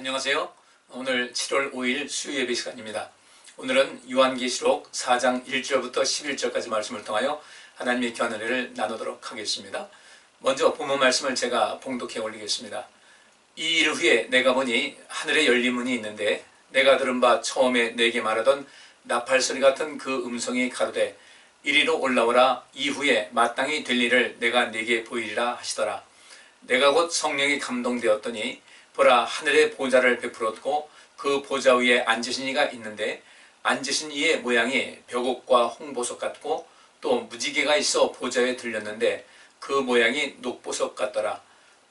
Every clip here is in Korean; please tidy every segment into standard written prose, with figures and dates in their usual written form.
안녕하세요. 오늘 7월 5일 수요 예배 시간입니다. 오늘은 요한계시록 4장 1절부터 11절까지 말씀을 통하여 하나님의 귀한 은혜를 나누도록 하겠습니다. 먼저 본문 말씀을 제가 봉독해 올리겠습니다. 이 일 후에 내가 보니 하늘에 열린 문이 있는데 내가 들은 바 처음에 내게 말하던 나팔소리 같은 그 음성이 가로되 이리로 올라오라. 이후에 마땅히 될 일을 내가 네게 보이리라 하시더라. 내가 곧 성령이 감동되었더니 보라, 하늘의 보좌를 베풀었고 그 보좌 위에 앉으신 이가 있는데 앉으신 이의 모양이 벽옥과 홍보석 같고 또 무지개가 있어 보좌에 들렸는데 그 모양이 녹보석 같더라.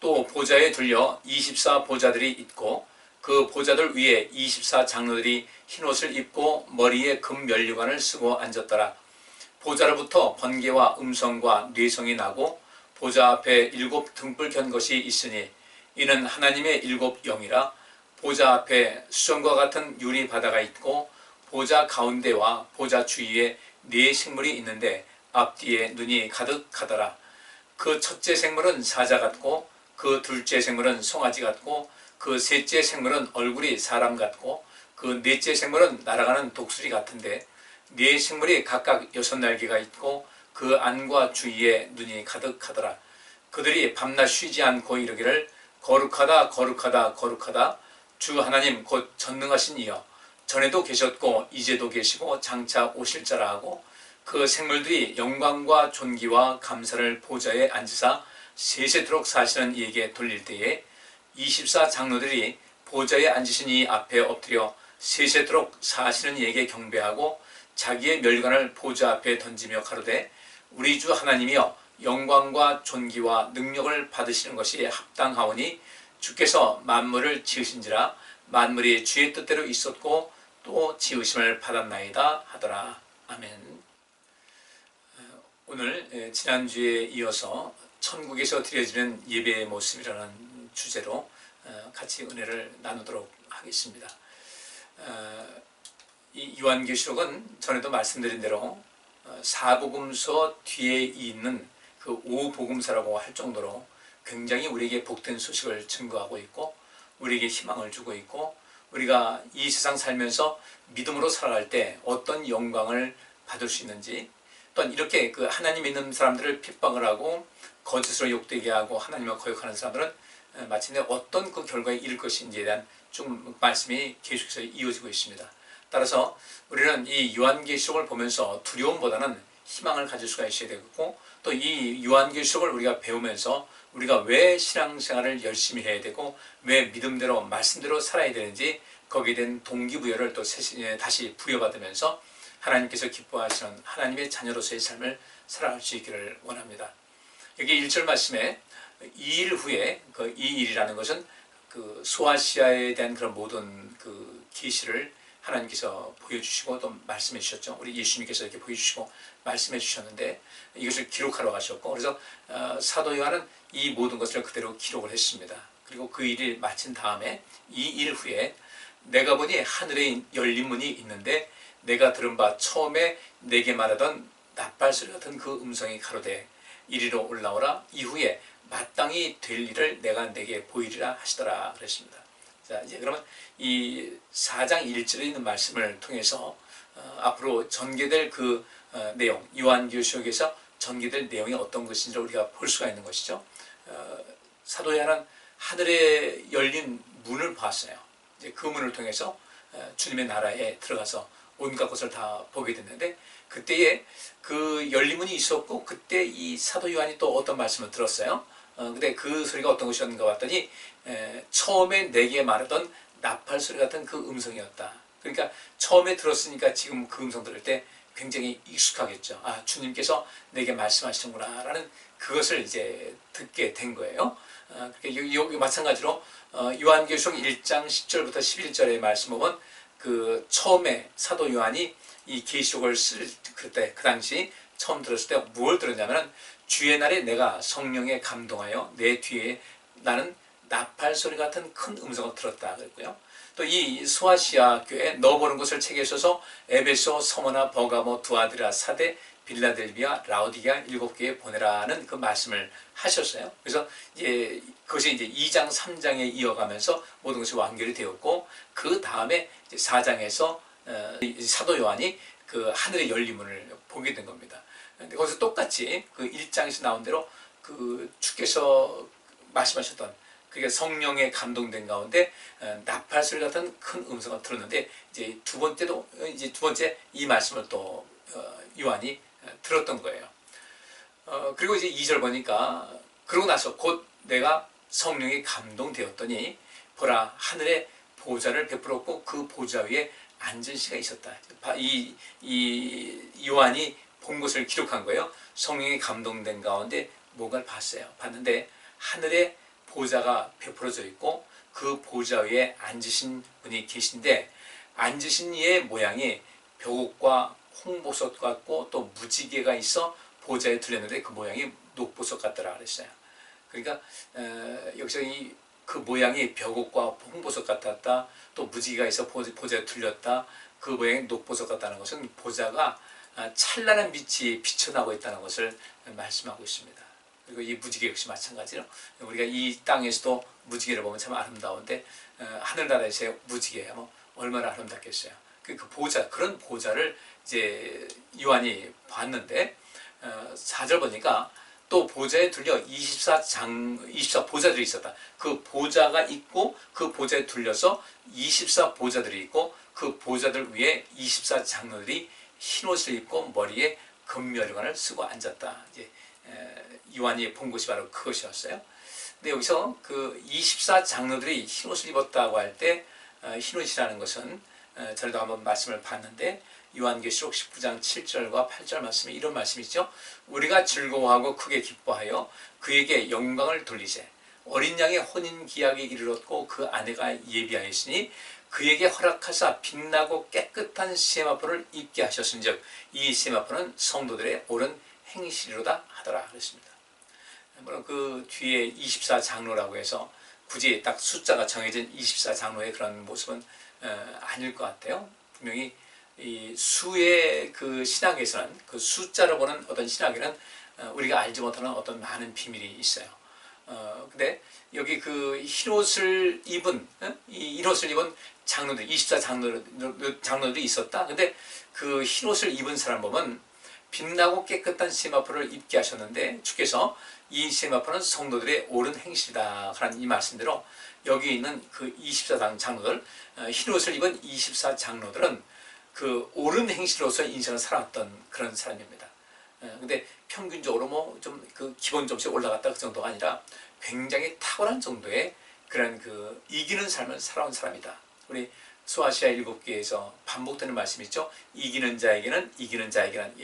또 보좌에 들려 24 보좌들이 있고 그 보좌들 위에 24 장로들이 흰옷을 입고 머리에 금 면류관을 쓰고 앉았더라. 보좌로부터 번개와 음성과 뇌성이 나고 보좌 앞에 7 등불 켠 것이 있으니 이는 하나님의 7 영이라. 보좌 앞에 수정과 같은 유리 바다가 있고 보좌 가운데와 보좌 주위에 4 생물이 있는데 앞뒤에 눈이 가득하더라. 그 첫째 생물은 사자 같고 그 둘째 생물은 송아지 같고 그 셋째 생물은 얼굴이 사람 같고 그 넷째 생물은 날아가는 독수리 같은데 4 생물이 각각 6 날개가 있고 그 안과 주위에 눈이 가득하더라. 그들이 밤낮 쉬지 않고 이르기를 거룩하다 거룩하다 거룩하다 주 하나님 곧 전능하신 이여, 전에도 계셨고 이제도 계시고 장차 오실 자라 하고 그 생물들이 영광과 존귀와 감사를 보좌에 앉으사 세세토록 사시는 이에게 돌릴 때에 24 장로들이 보좌에 앉으신 이 앞에 엎드려 세세토록 사시는 이에게 경배하고 자기의 멸관을 보좌 앞에 던지며 가로되 우리 주 하나님이여, 영광과 존귀와 능력을 받으시는 것이 합당하오니 주께서 만물을 지으신지라. 만물이 주의 뜻대로 있었고 또 지으심을 받았나이다 하더라. 아멘. 오늘 지난주에 이어서 천국에서 드려지는 예배의 모습이라는 주제로 같이 은혜를 나누도록 하겠습니다. 이 요한계시록은 전에도 말씀드린 대로 사복음서 뒤에 있는 그 5복음서라고 할 정도로 굉장히 우리에게 복된 소식을 증거하고 있고 우리에게 희망을 주고 있고 우리가 이 세상 살면서 믿음으로 살아갈 때 어떤 영광을 받을 수 있는지, 또한 이렇게 그 하나님 믿는 사람들을 핍박을 하고 거짓으로 욕되게 하고 하나님을 거역하는 사람들은 마침내 어떤 그 결과에 이를 것인지에 대한 좀 말씀이 계속해서 이어지고 있습니다. 따라서 우리는 이 요한계시록을 보면서 두려움보다는 희망을 가질 수가 있어야 되고, 또 이 요한계시록을 우리가 배우면서 우리가 왜 신앙생활을 열심히 해야 되고 왜 믿음대로 말씀대로 살아야 되는지 거기에 대한 동기부여를 또 다시 부여받으면서 하나님께서 기뻐하시는 하나님의 자녀로서의 삶을 살아갈 수 있기를 원합니다. 여기 1절 말씀에 이 일 후에 그 이 일이라는 것은 그 소아시아에 대한 그런 모든 그 계시를 하나님께서 보여주시고 또 말씀해 주셨죠. 우리 예수님께서 이렇게 보여주시고 말씀해 주셨는데 이것을 기록하러 가셨고, 그래서 사도 요한은 이 모든 것을 그대로 기록을 했습니다. 그리고 그 일을 마친 다음에 이 일 후에 내가 보니 하늘에 열린 문이 있는데 내가 들은 바 처음에 내게 말하던 나팔소리 같은 그 음성이 가로되 이리로 올라오라. 이후에 마땅히 될 일을 내가 내게 보이리라 하시더라 그랬습니다. 자, 이제 그러면 이 4장 1절에 있는 말씀을 통해서 앞으로 전개될 그 내용, 요한계시록에서 전개될 내용이 어떤 것인지를 우리가 볼 수가 있는 것이죠. 사도 요한은 하늘에 열린 문을 봤어요. 이제 그 문을 통해서 주님의 나라에 들어가서 온갖 것을 다 보게 됐는데, 그때에 그 열린 문이 있었고 그때 이 사도 요한이 또 어떤 말씀을 들었어요. 근데 그 소리가 어떤 것이었는가 봤더니 처음에 내게 말하던 나팔 소리 같은 그 음성이었다. 그러니까 처음에 들었으니까 지금 그 음성 들을 때 굉장히 익숙하겠죠. 아, 주님께서 내게 말씀하시는구나 라는 그것을 이제 듣게 된 거예요. 여기 마찬가지로 요한계시록 1장 10절부터 11절의 말씀 보면 그 처음에 사도 요한이 이 계시록을 쓸 그때 그 당시 처음 들었을 때 뭘 들었냐면은 주의 날에 내가 성령에 감동하여 내 뒤에 나는 나팔 소리 같은 큰 음성을 들었다 그랬고요. 또 이 소아시아 교회 너 보는 것을 책에 써서 에베소, 서머나, 버가모, 두아드라, 사대, 빌라델비아, 라오디게아 7교회에 보내라는 그 말씀을 하셨어요. 그래서 이제 그것이 이제 2장, 3장에 이어가면서 모든 것이 완결이 되었고, 그 다음에 4장에서 사도 요한이 그 하늘의 열린 문을 보게 된 겁니다. 근데 거기서 똑같이 그 1장에서 나온 대로 그 주께서 말씀하셨던, 그게 성령에 감동된 가운데 나팔소리 같은 큰 음성을 들었는데, 이제 두 번째 이 말씀을 또 요한이 들었던 거예요. 그리고 이제 2절 보니까, 그러고 나서 곧 내가 성령에 감동되었더니 보라, 하늘에 보좌를 베풀었고 그 보좌 위에 앉은 시가 있었다. 이 요한이 본 것을 기록한 거예요. 성령에 감동된 가운데 뭔가를 봤는데 하늘에 보좌가 베풀어져 있고 그 보좌 위에 앉으신 분이 계신데, 앉으신 이의 모양이 벽옥과 홍보석 같고 또 무지개가 있어 보좌에 들렸는데 그 모양이 녹보석 같더라 그랬어요. 그러니까 여기서 그 모양이 벽옥과 홍보석 같았다, 또 무지개가 있어 보좌에 들렸다, 그 모양이 녹보석 같다는 것은 보좌가 찬란한 빛이 비쳐나고 있다는 것을 말씀하고 있습니다. 그리고 이 무지개 역시 마찬가지로 우리가 이 땅에서도 무지개를 보면 참 아름다운데 하늘나라에서의 무지개야 뭐 얼마나 아름답겠어요. 그 보좌, 그런 보좌를 이제 요한이 봤는데 4절 보니까 또 보좌에 둘려 24보좌들이 있었다. 그 보좌가 있고 그 보좌에 둘려서 24보좌들이 있고 그 보좌들 위에 24장로들이 흰옷을 입고 머리에 금면류관을 쓰고 앉았다. 이제 요한이 본 것이 바로 그것이었어요. 근데 여기서 그 24장로들이 흰옷을 입었다고 할 때 흰옷이라는 것은 저희도 한번 말씀을 봤는데, 요한계시록 19장 7절과 8절 말씀이 이런 말씀이죠. 우리가 즐거워하고 크게 기뻐하여 그에게 영광을 돌리세. 어린 양의 혼인기약이 이르렀고 그 아내가 예비하였으니 그에게 허락하사 빛나고 깨끗한 세마포를 입게 하셨은즉 이 세마포는 성도들의 옳은 행실이로다 하더라 그랬습니다. 물론 그 뒤에 24장로라고 해서 굳이 딱 숫자가 정해진 24장로의 그런 모습은 아닐 것 같아요. 분명히 이 수의 그 신학에서는, 그 숫자로 보는 어떤 신학에는 우리가 알지 못하는 어떤 많은 비밀이 있어요. 근데 여기 그 흰옷을 입은 장로들, 24장로들이 있었다. 근데 그 흰옷을 입은 사람 보면 빛나고 깨끗한 세마포를 입게 하셨는데, 주께서 이 세마포는 성도들의 옳은 행실이다 하는 이 말씀대로 여기 있는 그 24장로들, 흰옷을 입은 24장로들은 그 옳은 행실로서 인생을 살았던 그런 사람입니다. 근데 평균적으로 뭐 좀 그 기본 점수에 올라갔다 그 정도가 아니라 굉장히 탁월한 정도의 그런 그 이기는 삶을 살아온 사람이다. 우리 소아시아 7교회에서 반복되는 말씀이 있죠. 이기는 자에게는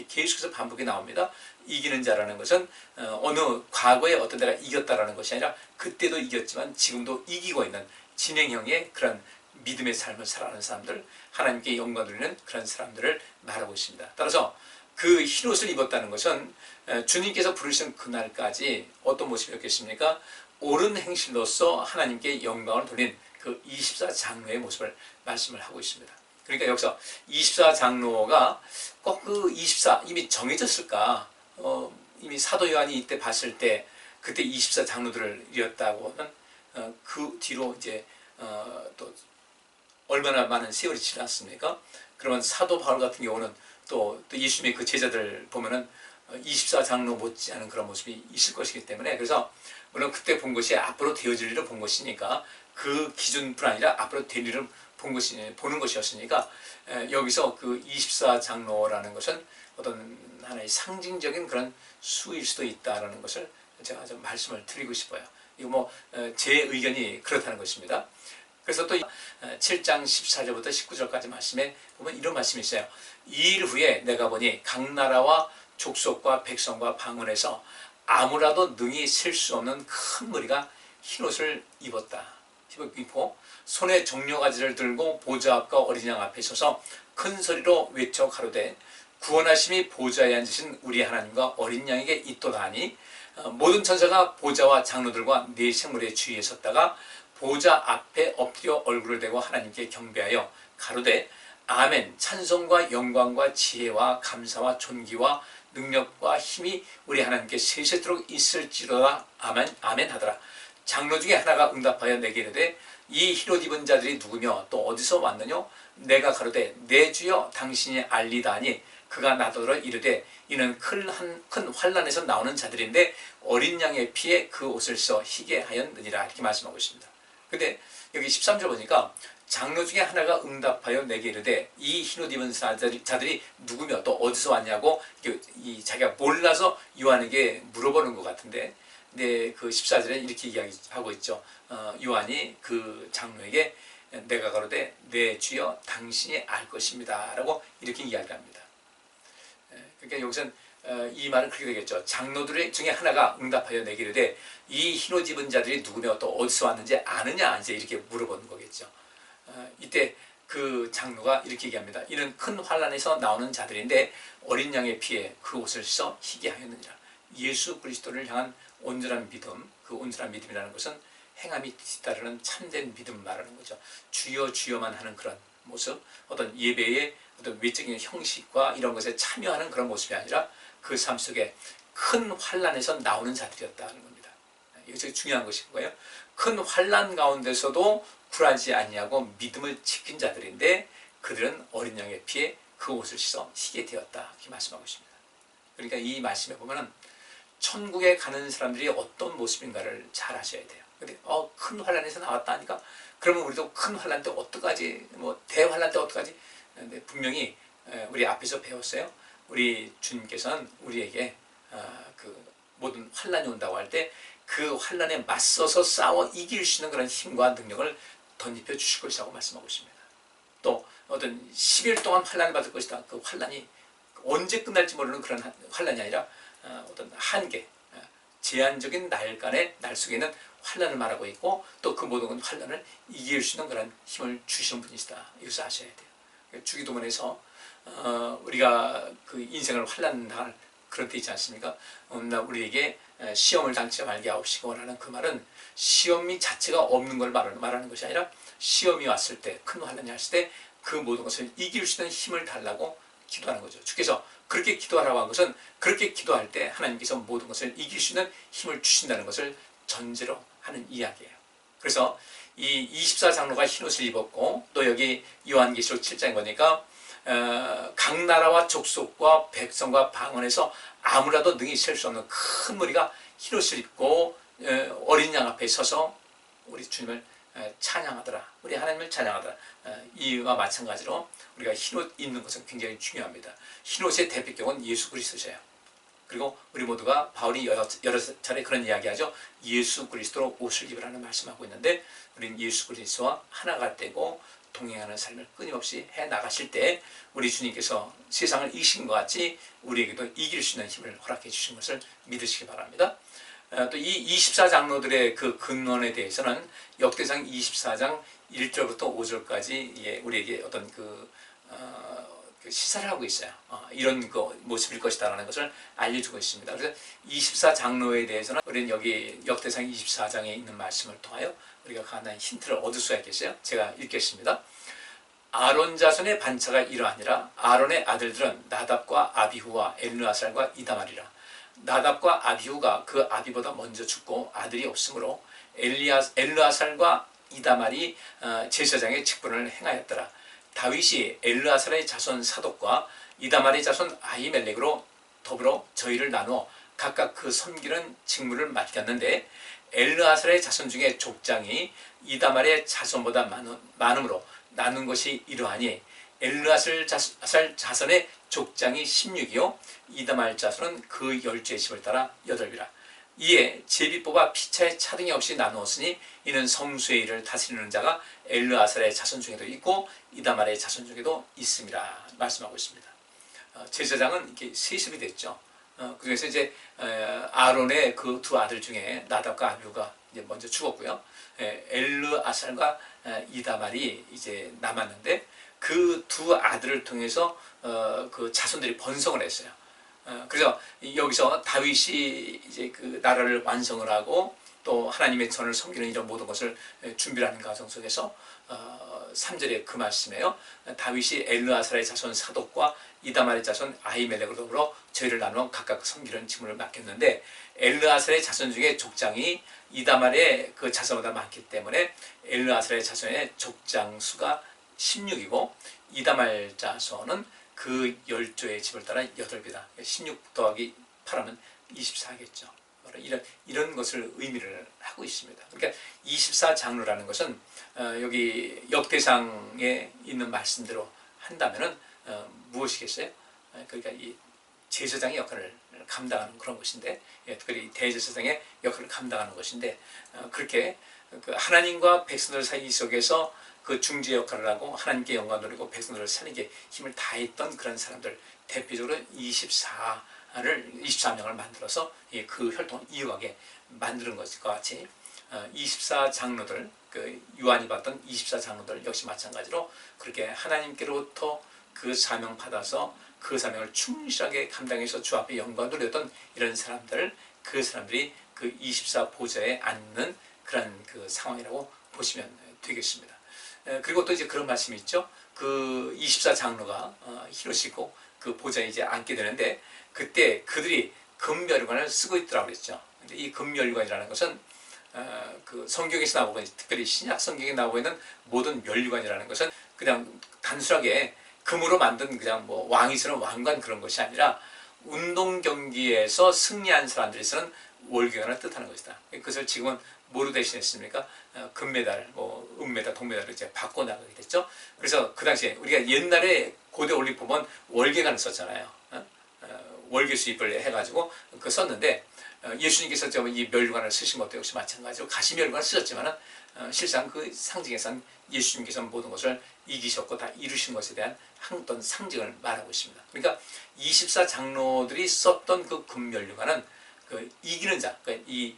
계속해서 반복이 나옵니다. 이기는 자라는 것은 어느 과거에 어떤 데가 이겼다라는 것이 아니라 그때도 이겼지만 지금도 이기고 있는 진행형의 그런 믿음의 삶을 살아가는 사람들, 하나님께 영광 돌리는 그런 사람들을 말하고 있습니다. 따라서 그 흰옷을 입었다는 것은 주님께서 부르신 그날까지 어떤 모습이었겠습니까? 옳은 행실로서 하나님께 영광을 돌린 그 24장로의 모습을 말씀을 하고 있습니다. 그러니까 여기서 24장로가 꼭 그 24 이미 정해졌을까? 이미 사도 요한이 이때 봤을 때 그때 24장로들이었다고는 그 뒤로 이제 또 얼마나 많은 세월이 지났습니까? 그러면 사도 바울 같은 경우는 또 예수님의 그 제자들 보면은 24장로 못지않은 그런 모습이 있을 것이기 때문에, 그래서 물론 그때 본 것이 앞으로 되어질 일을 본 것이니까 그 기준뿐 아니라 앞으로 될 일을 보는 것이었으니까 여기서 그 24장로라는 것은 어떤 하나의 상징적인 그런 수일 수도 있다라는 것을 제가 좀 말씀을 드리고 싶어요. 이거 뭐 제 의견이 그렇다는 것입니다. 그래서 또 7장 14절부터 19절까지 말씀에 보면 이런 말씀이 있어요. 이 일 후에 내가 보니 각 나라와 족속과 백성과 방언에서 아무라도 능히 셀 수 없는 큰 무리가 흰옷을 입었다. 입고 손에 정려가지를 들고 보좌 앞과 어린 양 앞에 서서 큰 소리로 외쳐 가로되 구원하심이 보좌에 앉으신 우리 하나님과 어린 양에게 있도다 하니, 모든 천사가 보좌와 장로들과 네 생물의 주위에 섰다가 보좌 앞에 엎드려 얼굴을 대고 하나님께 경배하여 가로되 아멘, 찬송과 영광과 지혜와 감사와 존귀와 능력과 힘이 우리 하나님께 세세토록 있을지로다. 아멘, 아멘 하더라. 장로 중에 하나가 응답하여 내게 이르되 이 흰옷 입은 자들이 누구며 또 어디서 왔느냐? 내가 가로되 내 주여 당신이 알리다 하니 그가 나더러 이르되 이는 큰 환난에서 나오는 자들인데 어린 양의 피에 그 옷을 써 희게 하였느니라. 이렇게 말씀하고 있습니다. 근데 여기 13절 보니까 장로 중에 하나가 응답하여 내게 이르되 이 흰옷 입은 자들이 누구며 또 어디서 왔냐고 자기가 몰라서 요한에게 물어보는 것 같은데, 근데 그 14절에 이렇게 이야기하고 있죠. 요한이 그 장로에게 내가 가로되 내 주여 당신이 알 것입니다 라고 이렇게 이야기합니다. 그러니까 여기서는 이 말은 그렇게 되겠죠. 장로들 중에 하나가 응답하여 내게 이르되 이 흰옷 입은 자들이 누구며 또 어디서 왔는지 아느냐, 이제 이렇게 물어보는 거겠죠. 이때 그 장로가 이렇게 얘기합니다. 이는 큰 환난에서 나오는 자들인데 어린 양의 피에 그 옷을 써 희게 하였느니라. 예수 그리스도를 향한 온전한 믿음, 그 온전한 믿음이라는 것은 행함이 뒤따르는 참된 믿음을 말하는 거죠. 주여 주여만 하는 그런 모습, 어떤 예배의 어떤 외적인 형식과 이런 것에 참여하는 그런 모습이 아니라 그 삶 속에 큰 환난에서 나오는 자들이었다는 겁니다. 이것이 중요한 것인 거예요. 큰 환난 가운데서도 굴하지 아니하고 믿음을 지킨 자들인데 그들은 어린 양의 피에 그 옷을 씻어 희게 되었다, 이렇게 말씀하고 있습니다. 그러니까 이 말씀에 보면은 천국에 가는 사람들이 어떤 모습인가를 잘 아셔야 돼요. 근데 큰 환난에서 나왔다니까 그러면 우리도 큰 환난 때 어떡하지, 뭐 대환난 때 어떡하지? 근데 분명히 우리 앞에서 배웠어요. 우리 주님께서는 우리에게 그 모든 환난이 온다고 할 때 그 환난에 맞서서 싸워 이길 수 있는 그런 힘과 능력을 덧입혀 주실 것이라고 말씀하고 있습니다. 또 어떤 10일 동안 환난을 받을 것이다. 그 환난이 언제 끝날지 모르는 그런 환난이 아니라 어떤 한계, 제한적인 날 속에 있는 환난을 말하고 있고, 또 그 모든 환난을 이길 수 있는 그런 힘을 주시는 분이시다. 이것을 아셔야 돼요. 주기도문에서 우리가 그 인생을 환난 당할 그런 때 있지 않습니까? 우리에게 시험을 당치 말게 하옵시고 라는 그 말은 시험이 자체가 없는 걸 말하는 것이 아니라 시험이 왔을 때, 큰 환난이 왔을 때 그 모든 것을 이길 수 있는 힘을 달라고 기도하는 거죠. 주께서 그렇게 기도하라고 한 것은 그렇게 기도할 때 하나님께서 모든 것을 이길 수 있는 힘을 주신다는 것을 전제로 하는 이야기예요. 그래서 이 24장로가 흰옷을 입었고, 또 여기 요한계시록 7장에 보니까 각 나라와 족속과 백성과 방언에서 아무라도 능히 셀 수 없는 큰 무리가 흰옷을 입고 어린 양 앞에 서서 우리 주님을 찬양하더라. 우리 하나님을 찬양하더라. 이와 마찬가지로 우리가 흰옷 입는 것은 굉장히 중요합니다. 흰옷의 대표격은 예수 그리스도예요. 그리고 우리 모두가 바울이 여러 차례 그런 이야기하죠. 예수 그리스도로 옷을 입으라는 말씀하고 있는데, 우리는 예수 그리스도와 하나가 되고 동행하는 삶을 끊임없이 해나가실 때 우리 주님께서 세상을 이기신 것 같이 우리에게도 이길 수 있는 힘을 허락해 주신 것을 믿으시기 바랍니다. 또 이 24장로들의 그 근원에 대해서는 역대상 24장 1절부터 5절까지 우리에게 어떤 그 시사를 하고 있어요. 이런 그 모습일 것이다라는 것을 알려주고 있습니다. 그래서 24장로에 대해서는 우리는 여기 역대상 24장에 있는 말씀을 통하여 우리가 간단히 힌트를 얻을 수가 있겠어요. 제가 읽겠습니다. 아론 자손의 반차가 이러하니라. 아론의 아들들은 나답과 아비후와 엘르아살과 이다말이라. 나답과 아비후가 그 아비보다 먼저 죽고 아들이 없으므로 엘르아살과 이다말이 제사장의 직분을 행하였더라. 다윗이 엘르아살의 자손 사독과 이다말의 자손 아히멜렉으로 더불어 저희를 나누어 각각 그 섬기는 직무를 맡겼는데, 엘르아살의 자손 중에 족장이 이다말의 자손보다 많으므로 나눈 것이 이러하니 엘르아살 자손의 족장이 16이요 이다말 자손은 그 12의 집을 따라 8이라. 이에 제비 뽑아 피차에 차등이 없이 나누었으니 이는 성수의 일을 다스리는 자가 엘르아살의 자손 중에도 있고 이다말의 자손 중에도 있음이라 말씀하고 있습니다. 제사장은 이렇게 세습이 됐죠. 그래서 이제 아론의 그 두 아들 중에 나답과 아비후가 이제 먼저 죽었고요. 엘르아살과 이다말이 이제 남았는데, 그 두 아들을 통해서 그 자손들이 번성을 했어요. 그래서 여기서 다윗이 이제 그 나라를 완성을 하고 또 하나님의 전을 섬기는 이런 모든 것을 준비를 하는 과정 속에서 3절에 그 말씀이에요. 다윗이 엘르아살의 자손 사독과 이다말의 자손 아히멜렉으로 더불어 저희를 나누어 각각 섬기는 직무를 맡겼는데, 엘르아살의 자손 중에 족장이 이다말의 그 자손보다 많기 때문에 엘르아살의 자손의 족장 수가 16이고 이다말 자손은 그 10조의 집을 따라 8배다. 16 더하기 8하면 24겠죠. 이런 것을 의미를 하고 있습니다. 그러니까 24장로라는 것은 여기 역대상에 있는 말씀대로 한다면은 무엇이겠어요? 그러니까 이 제사장의 역할을 감당하는 그런 것인데, 특별히 대제사장의 역할을 감당하는 것인데, 그렇게 그 하나님과 백성들 사이 속에서 그 중재 역할을 하고 하나님께 영광 돌리고 백성들을 살리게 힘을 다했던 그런 사람들, 대표적으로 24명을 만들어서 그 혈통을 이어가게 만드는 것과 같이 24장로들, 그 요한이 봤던 24장로들 역시 마찬가지로 그렇게 하나님께로부터 그 사명 받아서 그 사명을 충실하게 감당해서 주 앞에 영광을 돌렸던 이런 사람들, 그 사람들이 그 24보좌에 앉는 그런 그 상황이라고 보시면 되겠습니다. 그리고 또 이제 그런 말씀이 있죠. 그 24장로가 히로시고 그 보좌에 이제 앉게 되는데, 그때 그들이 금멸관을 쓰고 있더라고 그랬죠. 근데 이 금멸관이라는 것은 그 성경에서 나오고, 특별히 신약 성경에 나오고 있는 모든 멸관이라는 것은 그냥 단순하게 금으로 만든 그냥 뭐 왕이 쓰는 왕관 그런 것이 아니라 운동 경기에서 승리한 사람들이 쓰는 월계관을 뜻하는 것이다. 그것을 지금은 뭐로 대신했습니까? 금메달, 뭐 은메달, 동메달로 이제 바꿔나가게 됐죠. 그래서 그 당시에 우리가 옛날에 고대 올림픽 보면 월계관을 썼잖아요. 월계 수입을 해가지고 그 썼는데, 예수님께서 이 멸관을 쓰신 것도 역시 마찬가지로 가시멸관을 쓰셨지만은 실상 그 상징에서는 예수님께서 모든 것을 이기셨고 다 이루신 것에 대한 어떤 상징을 말하고 있습니다. 그러니까 24장로들이 썼던 그 금멸관은 그 이기는 자, 그러니까 이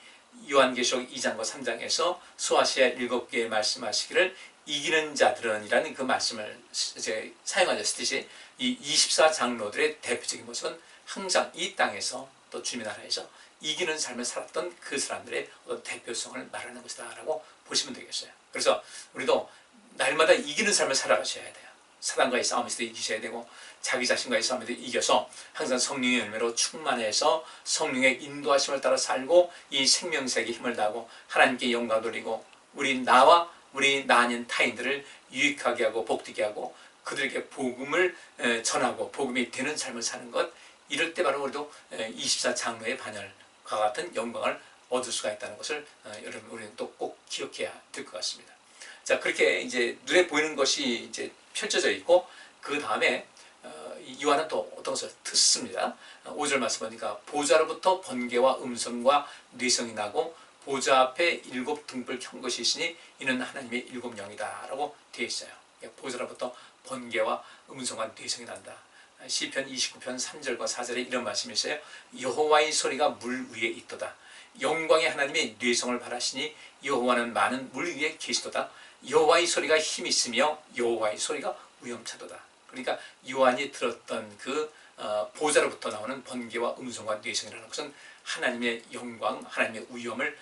요한계시록 2장과 3장에서 소아시아 7개에 말씀하시기를 이기는 자들은이라는 그 말씀을 이제 사용하셨듯이 이 24장로들의 대표적인 모습은 항상 이 땅에서 또 주님의 나라에서 이기는 삶을 살았던 그 사람들의 어떤 대표성을 말하는 것이다 라고 보시면 되겠어요. 그래서 우리도 날마다 이기는 삶을 살아가셔야 돼요. 사단과의 싸움에서도 이기셔야 되고 자기 자신과의 싸움에도 이겨서 항상 성령의 열매로 충만해서 성령의 인도하심을 따라 살고 이 생명색의 힘을 다하고 하나님께 영광 돌리고 우리 나와 우리 나 아닌 타인들을 유익하게 하고 복되게 하고 그들에게 복음을 전하고 복음이 되는 삶을 사는 것, 이럴 때 바로 우리도 24장로의 반열과 같은 영광을 얻을 수가 있다는 것을 여러분 우리는 또 꼭 기억해야 될 것 같습니다. 자, 그렇게 이제 눈에 보이는 것이 이제 펼쳐져 있고 그 다음에 요한은 또 어떤 것을 듣습니다. 5절 말씀 보니까 보좌로부터 번개와 음성과 뇌성이 나고 보좌 앞에 7 등불 켠 것이 있으니 이는 하나님의 7 영이다 라고 되어 있어요. 보좌로부터 번개와 음성과 뇌성이 난다. 시편 29편 3절과 4절에 이런 말씀이 있어요. 여호와의 소리가 물 위에 있도다. 영광의 하나님의 뇌성을 바라시니 여호와는 많은 물 위에 계시도다. 여호와의 소리가 힘 있으며 여호와의 소리가 위엄차도다. 그러니까 요한이 들었던 그 보좌로부터 나오는 번개와 음성과 뇌성이라는 것은 하나님의 영광, 하나님의 위엄을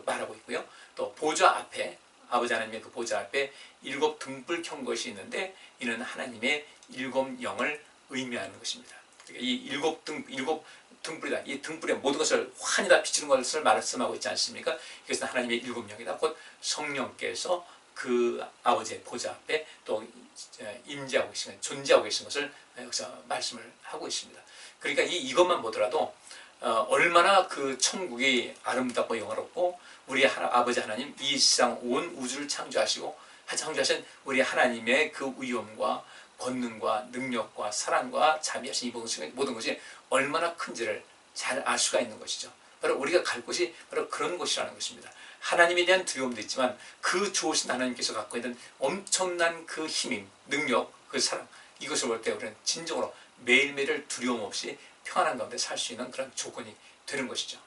말하고 있고요. 또 보좌 앞에, 아버지 하나님의 그 보좌 앞에 7 등불 켠 것이 있는데 이는 하나님의 7 영을 의미하는 것입니다. 이 7 등불이다. 이 등불에 모든 것을 환히 다 비추는 것을 말씀하고 있지 않습니까? 이것은 하나님의 7 영이다. 곧 성령께서 그 아버지의 보좌 앞에 또 임재하고 계신, 존재하고 계신 것을 여기서 말씀을 하고 있습니다. 그러니까 이것만 보더라도 얼마나 그 천국이 아름답고 영화롭고 우리 아버지 하나님 이 세상 온 우주를 창조하시고 창조하신 우리 하나님의 그 위엄과 권능과 능력과 사랑과 자비하신 이 모든 것이 얼마나 큰지를 잘 알 수가 있는 것이죠. 바로 우리가 갈 곳이 바로 그런 곳이라는 것입니다. 하나님에 대한 두려움도 있지만 그 좋으신 하나님께서 갖고 있는 엄청난 그 힘임, 능력, 그 사랑, 이것을 볼 때 우리는 진정으로 매일매일 두려움 없이 평안한 가운데 살 수 있는 그런 조건이 되는 것이죠.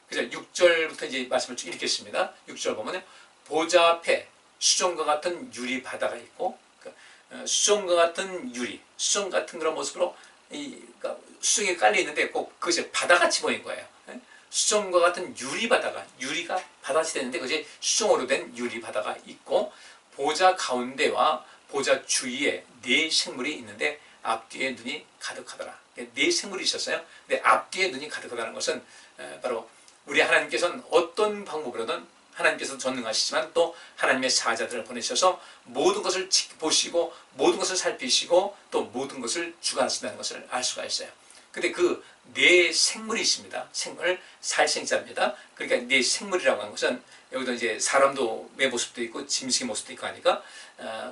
그래서 6절부터 이제 말씀을 쭉 읽겠습니다. 6절 보면 보좌 앞에 수정과 같은 유리 바다가 있고, 수정과 같은 유리, 수정 같은 그런 모습으로 그러니까 수정이 깔려 있는데 꼭 그것이 바다같이 보인 거예요. 수정과 같은 유리가 바다시 되는데 그것이 수정으로 된 유리바다가 있고 보좌 가운데와 보좌 주위에 네 생물이 있는데 앞뒤에 눈이 가득하더라. 네 생물이 있었어요. 근데 앞뒤에 눈이 가득하다는 것은 바로 우리 하나님께서는 어떤 방법으로든 하나님께서 전능하시지만 또 하나님의 사자들을 보내셔서 모든 것을 보시고 모든 것을 살피시고 또 모든 것을 주관하신다는 것을 알 수가 있어요. 근데 그 네 생물이 있습니다. 생물, 살생자입니다. 그러니까 네 생물이라고 하는 것은 여기도 이제 사람도 매 모습도 있고 짐승의 모습도 있고 하니까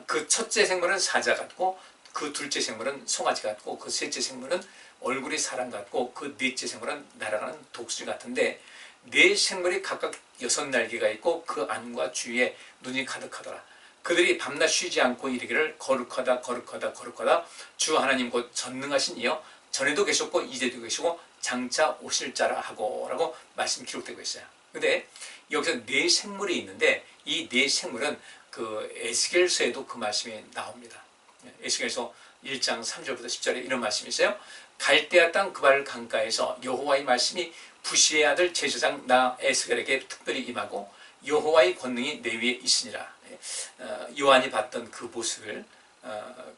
그 첫째 생물은 사자 같고 그 둘째 생물은 송아지 같고 그 셋째 생물은 얼굴이 사람 같고 그 넷째 생물은 날아가는 독수리 같은데 네 생물이 각각 6날개가 있고 그 안과 주위에 눈이 가득하더라. 그들이 밤낮 쉬지 않고 이르기를 거룩하다 거룩하다 거룩하다 주 하나님 곧 전능하신 이여 전에도 계셨고 이제도 계시고 장차 오실 자라 하고 라고 말씀이 기록되고 있어요. 근데 여기서 네 생물이 있는데 이 네 생물은 그 에스겔서에도 그 말씀이 나옵니다. 에스겔서 1장 3절부터 10절에 이런 말씀이 있어요. 갈대아 땅 그발 강가에서 여호와의 말씀이 부시의 아들 제사장 나 에스겔에게 특별히 임하고 여호와의 권능이 내 위에 있으니라. 요한이 봤던 그 모습을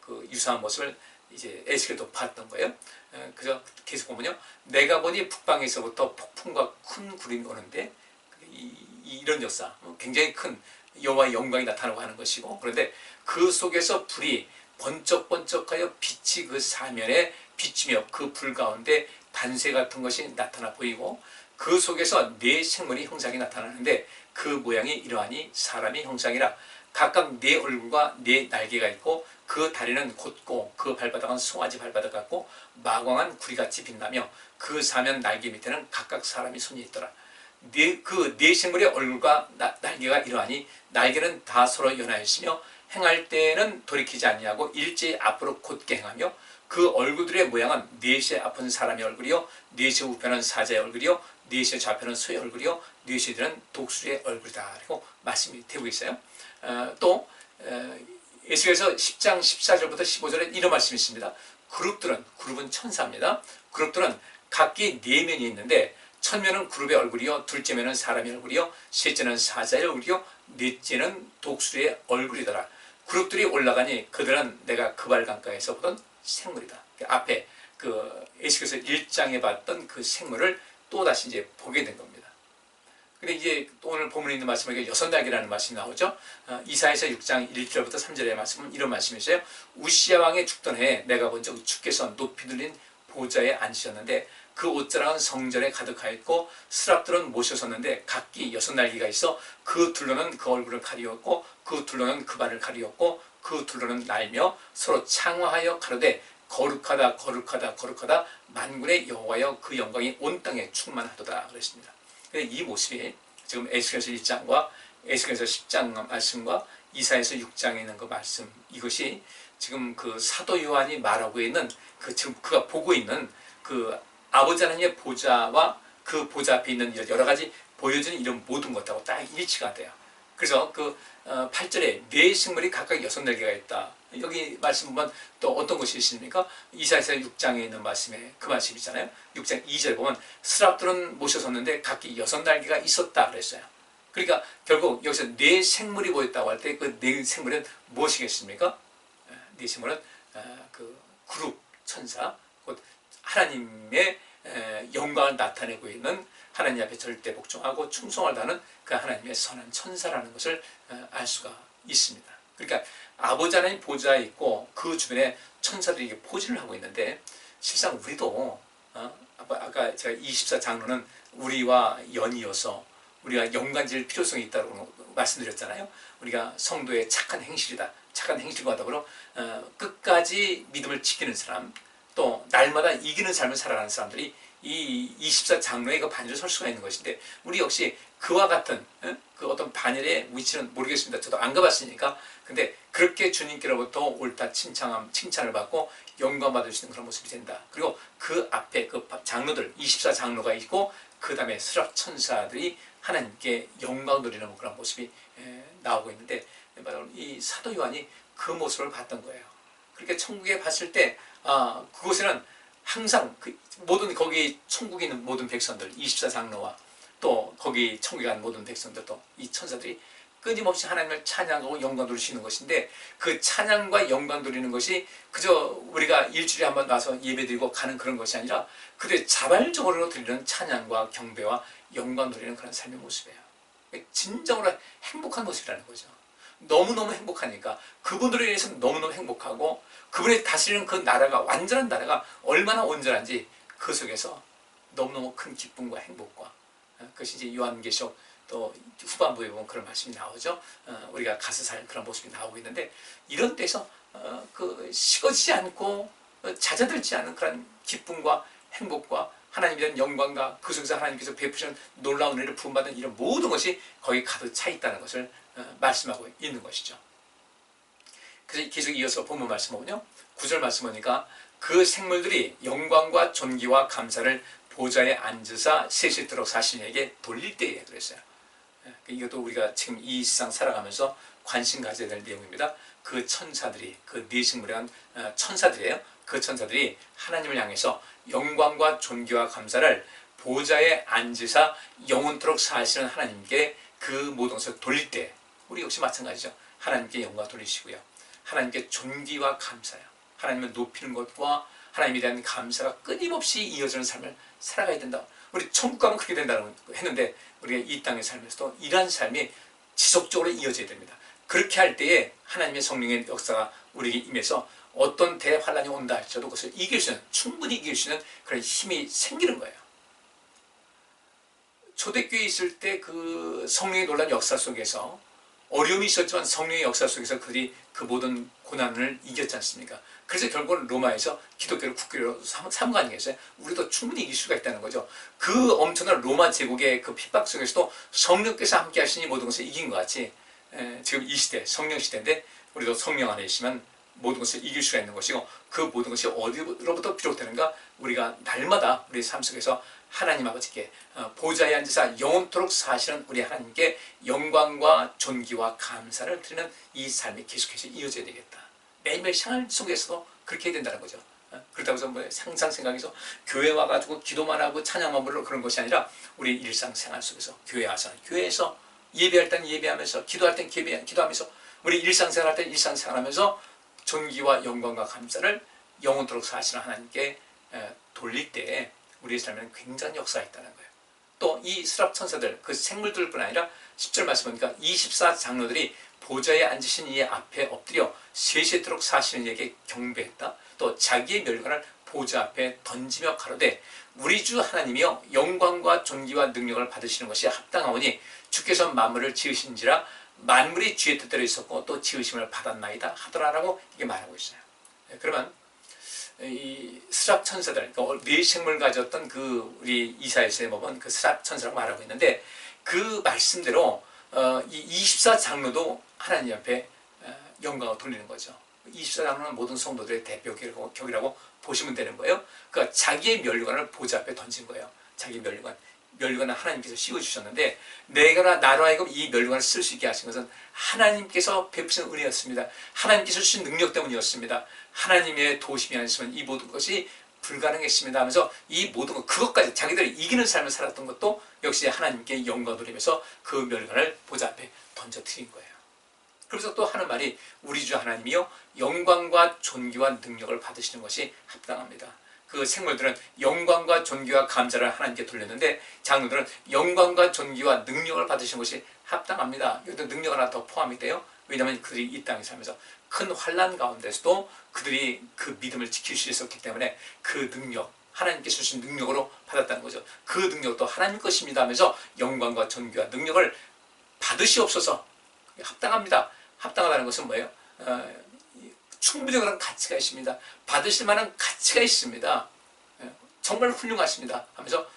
그 유사한 모습을 이제 에스겔도 봤던 거예요. 그래서 계속 보면요, 내가 보니 북방에서부터 폭풍과 큰 구름이 오는데 이런 역사, 굉장히 큰 여호와의 영광이 나타나고 하는 것이고, 그런데 그 속에서 불이 번쩍번쩍하여 빛이 그 사면에 비치며 그 불 가운데 단새 같은 것이 나타나 보이고 그 속에서 네 생물이 형상이 나타나는데 그 모양이 이러하니 사람의 형상이라. 각각 네 얼굴과 네 날개가 있고 그 다리는 곧고 그 발바닥은 송아지 발바닥 같고 마광한 구리같이 빛나며 그 사면 날개 밑에는 각각 사람의 손이 있더라. 그 네 생물의 얼굴과 날개가 이러하니 날개는 다 서로 연하였으며 행할 때에는 돌이키지 아니하고 일제히 앞으로 곧게 행하며 그 얼굴들의 모양은 넷의 앞은 사람의 얼굴이요 넷의 우편은 사자의 얼굴이요 넷의 좌편은 소의 얼굴이요 넷의 뒤는 독수리의 얼굴이다. 그리고 말씀이 되고 있어요. 또 에스겔서 10장 14절부터 15절에 이런 말씀이 있습니다. 그룹은 천사입니다. 그룹들은 각기 네 면이 있는데 첫 면은 그룹의 얼굴이요 둘째 면은 사람의 얼굴이요 셋째는 사자의 얼굴이요 넷째는 독수리의 얼굴이더라. 그룹들이 올라가니 그들은 내가 그발 강가에서 보던 생물이다. 앞에 그 에스겔서 1장에 봤던 그 생물을 또 다시 이제 보게 된 겁니다. 근데 이제 오늘 본문에 있는 말씀에 6날개라는 말씀이 나오죠. 이사야서 6장 1절부터 3절의 말씀은 이런 말씀이 있어요. 우시야 왕의 죽던 해에 내가 본 적 주께서 높이 들린 보좌에 앉으셨는데 그 옷자락은 성전에 가득하였고 스랍들은 모셔섰는데 각기 6날개가 있어 그 둘로는 그 얼굴을 가리웠고 그 둘로는 그 발을 가리웠고 그 둘로는 날며 서로 창화하여 가로되 거룩하다 거룩하다 거룩하다 만군의 여호와여 그 영광이 온 땅에 충만하도다 그랬습니다. 이 모습이 지금 에스겔서 1장과 에스겔서 10장 말씀과 이사야서 6장에 있는 그 말씀, 이것이 지금 그 사도 요한이 말하고 있는 지금 그가 보고 있는 그 아버지 하나님의 보좌와 그 보좌 앞에 있는 여러 가지 보여주는 이런 모든 것하고 딱 일치가 돼요. 그래서 그 8절에 네 생물이 각각 6날개가 있다. 여기 말씀 보면 또 어떤 것이 있습니까? 이사야서 6장에 있는 말씀에 그 말씀이 있잖아요. 6장 2절 보면 스랍들은 모셔섰는데 각기 6날개가 있었다 그랬어요. 그러니까 결국 여기서 네 생물이 보였다고 할 때 그 네 생물은 무엇이겠습니까? 네 생물은 그 그룹 천사, 곧 하나님의 영광을 나타내고 있는 하나님 앞에 절대 복종하고 충성을 다하는 그 하나님의 선한 천사라는 것을 알 수가 있습니다. 그러니까 아버지 하나님 보좌에 있고 그 주변에 천사들이 포진을 하고 있는데 실상 우리도 아까 제가 24장로는 우리와 연이어서 우리가 연관질 필요성이 있다고 말씀드렸잖아요. 우리가 성도의 착한 행실이다. 착한 행실과 더불어 끝까지 믿음을 지키는 사람, 또 날마다 이기는 삶을 살아가는 사람들이 이 24장로의 그 반열에 설 수가 있는 것인데 우리 역시 그와 같은 그 어떤 반열의 위치는 모르겠습니다. 저도 안 가봤으니까. 근데 그렇게 주님께로부터 옳다 칭찬을 받고 영광 받을 수 있는 그런 모습이 된다. 그리고 그 앞에 그 장로들 24장로가 있고 그 다음에 스랍 천사들이 하나님께 영광 돌리는 그런 모습이 나오고 있는데 바로 이 사도 요한이 그 모습을 봤던 거예요. 그렇게 천국에 봤을 때 그곳에는 항상 그 모든 거기 천국에 있는 모든 백성들 24장로와 또 거기 천국에 간 모든 백성들도 이 천사들이 끊임없이 하나님을 찬양하고 영광 돌리시는 것인데 그 찬양과 영광 돌리는 것이 그저 우리가 일주일에 한번 와서 예배드리고 가는 그런 것이 아니라 그들의 자발적으로 드리는 찬양과 경배와 영광 돌리는 그런 삶의 모습이에요. 진정으로 행복한 모습이라는 거죠. 너무너무 행복하니까 그분들에 의해서 너무너무 행복하고 그분이 다스리는 그 나라가 완전한 나라가 얼마나 온전한지 그 속에서 너무너무 큰 기쁨과 행복과 그것이 이제 요한계시록 또 후반부에 보면 그런 말씀이 나오죠. 우리가 가서 살 그런 모습이 나오고 있는데 이런 데서 그 식어지지 않고 잦아들지 않은 그런 기쁨과 행복과 하나님에 대한 영광과 그 속에서 하나님께서 베푸시는 놀라운 은혜를 부음받은 이런 모든 것이 거기 가득 차 있다는 것을 말씀하고 있는 것이죠. 그래서 계속 이어서 본문 말씀 보면요. 9절 말씀 보니까 그 생물들이 영광과 존귀와 감사를 보좌에 앉으사 세세토록 사신에게 돌릴 때에 그랬어요. 이것도 우리가 지금 이 세상 살아가면서 관심 가져야 될 내용입니다. 그 천사들이 그 네 생물의 천사들이에요. 그 천사들이 하나님을 향해서 영광과 존귀와 감사를 보좌에 앉으사 영원토록 사시는 하나님께 그 모든 것을 돌릴 때 우리 역시 마찬가지죠. 하나님께 영광 돌리시고요. 하나님께 존귀와 감사요. 하나님을 높이는 것과 하나님에 대한 감사가 끊임없이 이어지는 삶을 살아가야 된다. 우리 천국 가면 그렇게 된다고 했는데 우리가 이 땅의 삶에서도 이러한 삶이 지속적으로 이어져야 됩니다. 그렇게 할 때에 하나님의 성령의 역사가 우리에게 임해서 어떤 대환란이 온다 할지라도 그것을 이길 수 있는, 충분히 이길 수 있는 그런 힘이 생기는 거예요. 초대교회에 있을 때 그 성령의 놀라운 역사 속에서 어려움이 있었지만 성령의 역사 속에서 그들이 그 모든 고난을 이겼지 않습니까? 그래서 결국은 로마에서 기독교를 국교로 삼은 거 아니겠어요? 우리도 충분히 이길 수가 있다는 거죠. 그 엄청난 로마 제국의 그 핍박 속에서도 성령께서 함께 하시니 모든 것을 이긴 것 같이 지금 이 시대, 성령 시대인데 우리도 성령 안에 있으면 모든 것을 이길 수가 있는 것이고 그 모든 것이 어디로부터 비롯되는가? 우리가 날마다 우리 삶 속에서 하나님 아버지께 보좌에 앉으사 영원토록 사시는 우리 하나님께 영광과 존귀와 감사를 드리는 이 삶이 계속해서 이어져야 되겠다. 매일매일 생활 속에서도 그렇게 해야 된다는 거죠. 그렇다고 해서 뭐 상상 생각해서 교회 와가지고 기도만 하고 찬양만 부르고 그런 것이 아니라 우리 일상생활 속에서 교회 와서는 교회에서 예배할 때는 예배하면서 기도할 때는 기도하면서 우리 일상생활 할 때는 일상생활하면서 존귀와 영광과 감사를 영원토록 사시는 하나님께 돌릴 때 우리의 삶에는 굉장히 역사가 있다는 거예요. 또 이 스랍 천사들, 그 생물들뿐 아니라 10절 말씀 보니까 24장로들이 보좌에 앉으신 이의 앞에 엎드려 세세토록 사시는 이에게 경배했다. 또 자기의 멸관을 보좌 앞에 던지며 가로되 우리 주 하나님이여 영광과 존귀와 능력을 받으시는 것이 합당하오니 주께서 만물을 지으신지라 만물이 주의 뜻대로 있었고 또 지으심을 받았나이다 하더라라고 이게 말하고 있어요. 그러면 이 스랍 천사들, 그러니까 네 생물 가졌던 그 우리 이사야서에 보면 그 스랍 천사라고 말하고 있는데 그 말씀대로 이 24장로도 하나님 앞에 영광을 돌리는 거죠. 24장로는 모든 성도들의 대표격이라고 보시면 되는 거예요. 그러니까 자기의 멸관을 보좌 앞에 던진 거예요. 자기 멸관을 하나님께서 씌워주셨는데 내가 나로 하여금 이 멸관을 쓸 수 있게 하신 것은 하나님께서 베푸신 은혜였습니다. 하나님께서 주신 능력 때문이었습니다. 하나님의 도우심이 아니었으면 이 모든 것이 불가능했습니다 하면서 이 모든 것, 그것까지 자기들이 이기는 삶을 살았던 것도 역시 하나님께 영광 돌리면서 그 멸관을 보좌 앞에 던져드린 거예요. 그래서 또 하는 말이 우리 주 하나님이요 영광과 존귀와 능력을 받으시는 것이 합당합니다. 그 생물들은 영광과 존귀와 감사를 하나님께 돌렸는데 장로들은 영광과 존귀와 능력을 받으시는 것이 합당합니다. 여기도 능력 하나 더 포함이 돼요. 왜냐하면 그들이 이 땅에 살면서 큰 환난 가운데서도 그들이 그 믿음을 지킬 수 있었기 때문에 그 능력, 하나님께서 주신 능력으로 받았다는 거죠. 그 능력도 하나님 것입니다 하면서 영광과 존귀와 능력을 받으시옵소서. 합당합니다. 합당하다는 것은 뭐예요? 충분히 그런 가치가 있습니다. 받으실 만한 가치가 있습니다. 정말 훌륭하십니다 하면서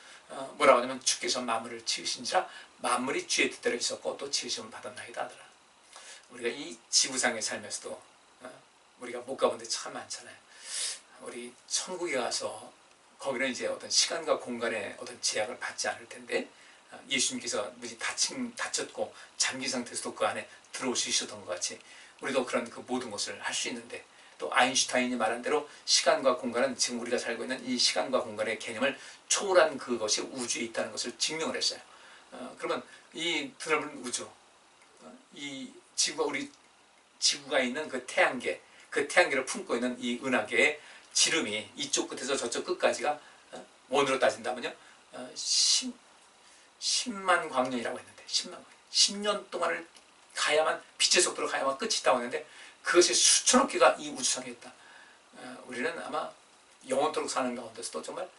뭐라고 하냐면 주께서 만물을 지으신지라 만물이 주의 뜻대로 있었고 또 지으심을 받았나이다 하더라. 우리가 이 지구상에 살면서도 우리가 못 가본 데 참 많잖아요. 우리 천국에 가서 거기는 이제 어떤 시간과 공간의 어떤 제약을 받지 않을 텐데 예수님께서 무지 다쳤고 잠긴 상태에서도 그 안에 들어올 수 있었던 것 같이 우리도 그런 그 모든 것을 할 수 있는데 또 아인슈타인이 말한 대로 시간과 공간은 지금 우리가 살고 있는 이 시간과 공간의 개념을 초월한 그것이 우주에 있다는 것을 증명을 했어요. 그러면 이 드넓은 우주, 이 지구가 우리 지구가 있는 그 태양계, 그 태양계를 품고 있는 이 은하계의 지름이 이쪽 끝에서 저쪽 끝까지가 원으로 따진다면요 10만 광년이라고 했는데 10만 광년, 10년 동안을 가야만 빛의 속도로 가야만 끝이 있다고 했는데 그것이 수천억 개가 이 우주상에 있다. 우리는 아마 영원토록 사는 가운데서도 정말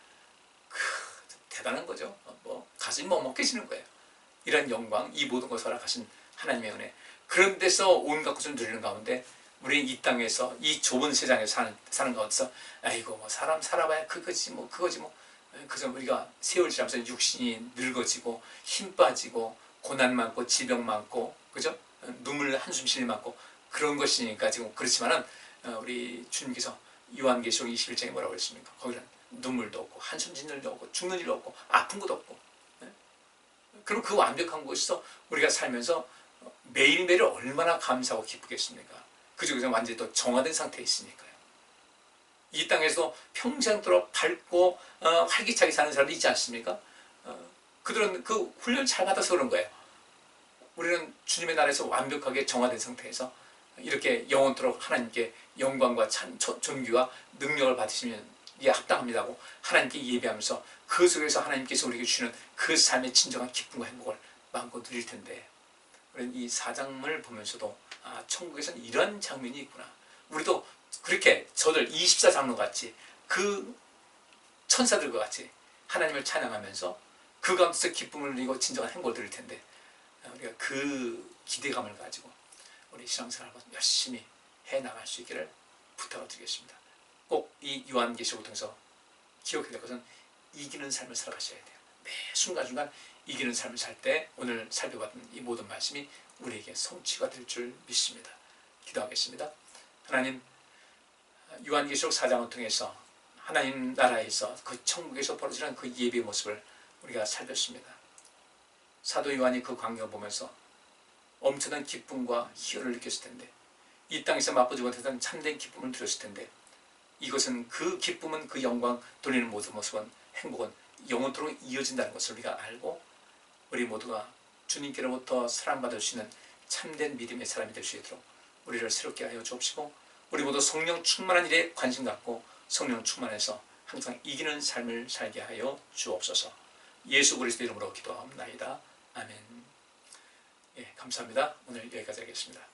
대단한 거죠. 뭐 가슴이 먹먹해지는 거예요. 이런 영광, 이 모든 것을 허락하신 하나님의 은혜. 그런 데서 온갖 것을 누리는 가운데 우리 이 땅에서 이 좁은 세상에서 사는 가운데서 아이고 뭐 사람 살아봐야 그거지 뭐 그저 우리가 세월 지나면서 육신이 늙어지고 힘 빠지고 고난 많고 지병 많고 그죠? 눈물 한숨 쉬는 많고 그런 것이니까 지금 그렇지만은 우리 주님께서 요한계시록 21장에 뭐라고 그랬습니까? 거기는 눈물도 없고 한숨 짓는 일도 없고 죽는 일도 없고 아픈 것도 없고 그럼 그 완벽한 곳에서 우리가 살면서 매일매일 얼마나 감사하고 기쁘겠습니까? 그 중에서 완전히 또 정화된 상태에 있으니까요. 이 땅에서 평생도록 밝고 활기차게 사는 사람도 있지 않습니까? 그들은 그 훈련을 잘 받아서 그런 거예요. 우리는 주님의 나라에서 완벽하게 정화된 상태에서 이렇게 영원토록 하나님께 영광과 존귀와 능력을 받으시면 이게 합당합니다고 하나님께 예배하면서 그 속에서 하나님께서 우리에게 주시는 그 삶의 진정한 기쁨과 행복을 마음껏 누릴 텐데 우리는 이 4장을 보면서도 천국에서는 이런 장면이 있구나. 우리도 그렇게 저들 24장로 같이 그 천사들과 같이 하나님을 찬양하면서 그 가운데서 기쁨을 누리고 진정한 행복을 누릴 텐데 우리가 그 기대감을 가지고 우리 신앙생활을 열심히 해나갈 수 있기를 부탁을 드리겠습니다. 꼭 이 요한계시록을 통해서 기억해야 될 것은 이기는 삶을 살아가셔야 돼요. 매 순간순간 이기는 삶을 살 때 오늘 살펴봤던 이 모든 말씀이 우리에게 성취가 될 줄 믿습니다. 기도하겠습니다. 하나님, 요한계시록 4장을 통해서 하나님 나라에서 그 천국에서 벌어지는 그 예배의 모습을 우리가 살폈습니다. 사도 요한이 그 광경을 보면서 엄청난 기쁨과 희열을 느꼈을 텐데 이 땅에서 맛보지 못했던 참된 기쁨을 누렸을 텐데 이것은 그 기쁨은 그 영광 돌리는 모든 모습은 행복은 영원토록 이어진다는 것을 우리가 알고 우리 모두가 주님께로부터 사랑받을 수 있는 참된 믿음의 사람이 될 수 있도록 우리를 새롭게 하여 주옵시고 우리 모두 성령 충만한 일에 관심 갖고 성령 충만해서 항상 이기는 삶을 살게 하여 주옵소서. 예수 그리스도 이름으로 기도하옵나이다. 아멘. 예, 감사합니다. 오늘 여기까지 하겠습니다.